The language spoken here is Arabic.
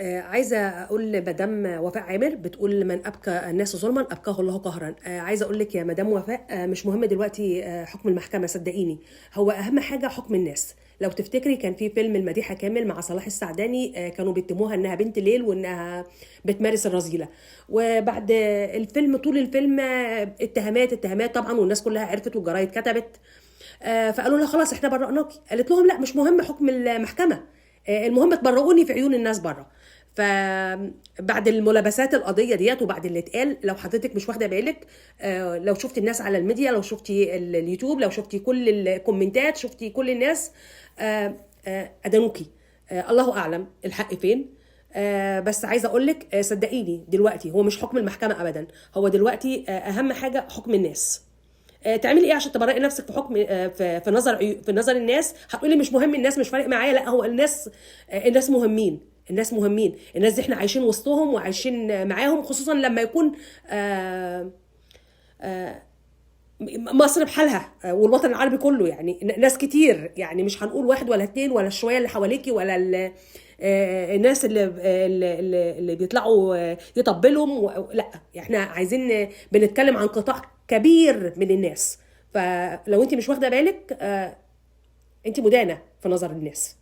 عايزه اقول لمدام وفاء عامر بتقول من ابكى الناس ظلما ابكاه الله قهرا. عايزه اقول لك يا مدام وفاء، مش مهم دلوقتي حكم المحكمه، صدقيني. هو اهم حاجه حكم الناس. لو تفتكري كان في فيلم المديحه كامل مع صلاح السعداني، كانوا بيتهموها انها بنت ليل وانها بتمارس الرذيله. وبعد الفيلم، طول الفيلم اتهامات اتهامات طبعا، والناس كلها عرفت والجرايد كتبت. فقالوا لها خلاص احنا برأناكي. قالت لهم لا، مش مهم حكم المحكمه، المهم تبرؤوني في عيون الناس بره. فبعد الملابسات القضيه ديت وبعد اللي اتقال، لو حضرتك مش واخده بالك، لو شفتي الناس على الميديا، لو شفتي اليوتيوب، لو شفتي كل الكومنتات، شفتي كل الناس ادانوكي. الله اعلم الحق فين. بس عايزه اقول لك، صدقيني دلوقتي هو مش حكم المحكمه ابدا، هو دلوقتي اهم حاجه حكم الناس. تعملي ايه عشان تبرئي نفسك في حكم، في نظر الناس؟ هتقولي مش مهم الناس، مش فارق معايا. لا، هو الناس، الناس مهمين. الناس مهمين، الناس دي احنا عايشين وسطهم وعايشين معاهم، خصوصا لما يكون مصر بحالها، والوطن العربي كله، يعني ناس كتير، يعني مش هنقول واحد ولا اتنين ولا الشويه اللي حواليكي ولا الناس اللي بيطلعوا يطبلهم لا، احنا عايزين بنتكلم عن قطاع كبير من الناس. فلو انت مش واخده بالك، انت مدانه في نظر الناس.